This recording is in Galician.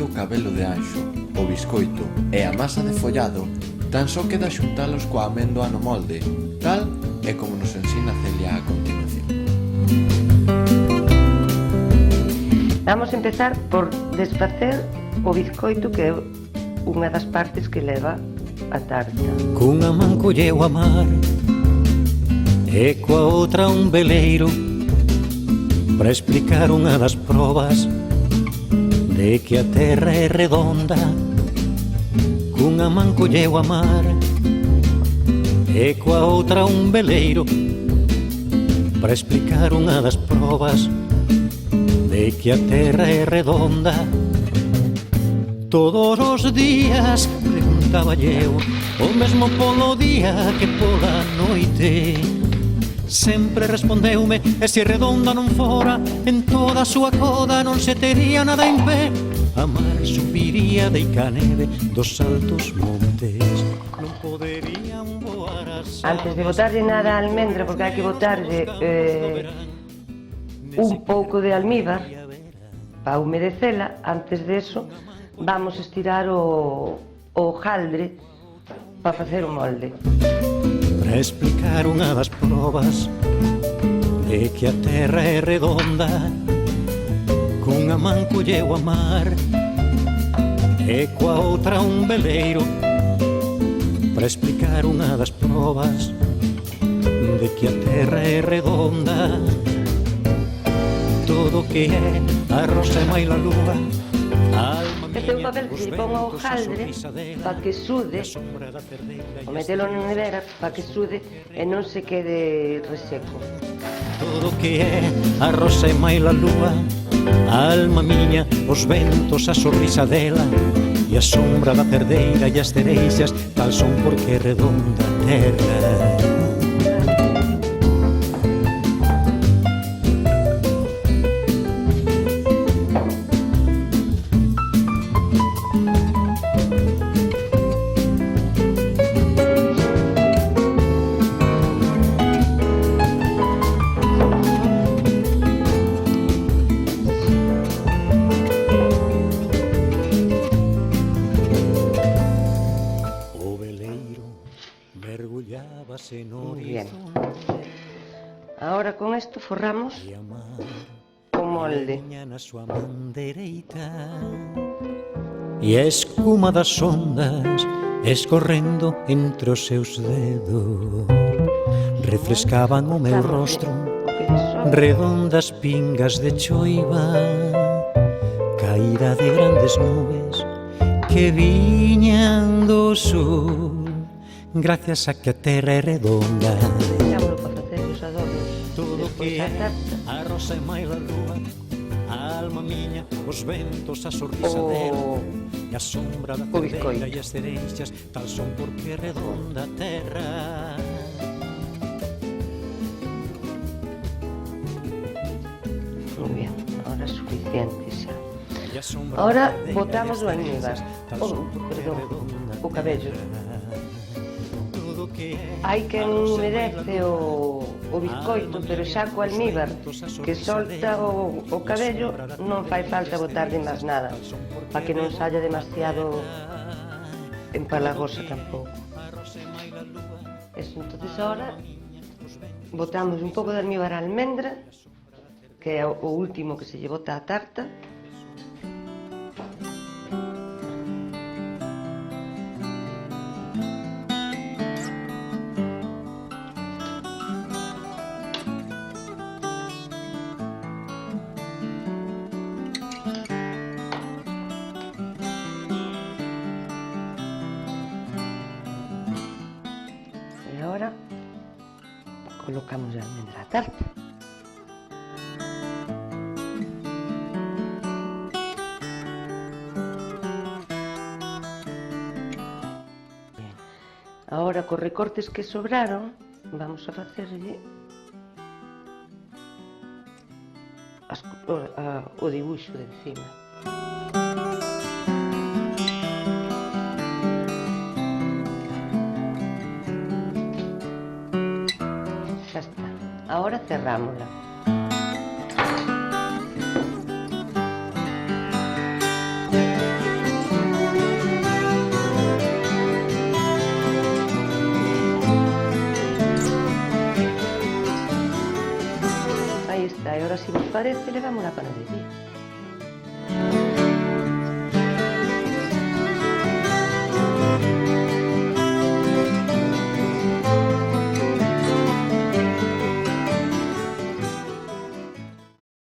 feito o cabelo de anxo, o biscoito e a masa de follado, tan só queda xuntalos coa améndoa no molde, tal e como nos ensina Celia a continuación. Vamos a empezar por desfacer o biscoito, que é unha das partes que leva a tarta. Cunha man colleu a mar e coa outra un veleiro para explicar unha das probas de que a terra é redonda. Cunha man colleu a mar e coa outra un veleiro para explicar unha das probas de que a terra é redonda. Todos os días preguntaba eu, o mesmo polo día que pola noite. Sempre respondeume, e se redonda non fora, en toda a súa coda non se tería nada en pé. A mar subiría de neve dos altos montes, non poderían voar as... Antes de botarlle nada a almendra, porque hai que botarlle un pouco de almíbar para humedecela. Antes de eso vamos a estirar o jaldre para facer o molde. Para explicar unha das probas de que a terra é redonda, cunha man colleu a mar e coa outra un veleiro para explicar unha das probas de que a terra é redonda. Todo que é a rosa e maila lúa, Este é un papel que se lle pon ao jaldre para que sude, o metelo na nevera para que sude e non se quede reseco. Todo que é a rosa e maila lúa, a alma miña, os ventos, a sorrisa dela, e a sombra da cerdeira e as cereixas, tal son porque é redonda a terra. Muy bien. Ahora con esto forramos o molde. E a escuma das ondas escorrendo entre os seus dedos refrescaban o meu rostro, redondas pingas de choiva, caída de grandes nubes que viñan do sur, gracias a que a terra é redonda. Deixámoslo para facer os adornos. Todo que é a rosa e maila lúa, a alma miña, os ventos, a sorrisa dela, e a sombra da cerdeira e as cereixas, tal son porque é redonda a terra. Muy bien, ahora es suficiente xa. Ahora botamos o almíbar, o cabello. Hai quen humedece o biscoito, pero xa co almíbar que solta o cabello non fai falta botarlle máis nada, para que non saia demasiado empalagosa tampouco. Eso, entonces ahora botamos un pouco de almíbar a almendra, que é o último que se lle bota a tarta. Ahora colocamos a almendra a tarta. Bien. Ahora cos recortes que sobraron vamos a facerlle o dibuixo de encima. Xa está. Ahora cerrámosla. agora, se vos parece, levamos a panadería.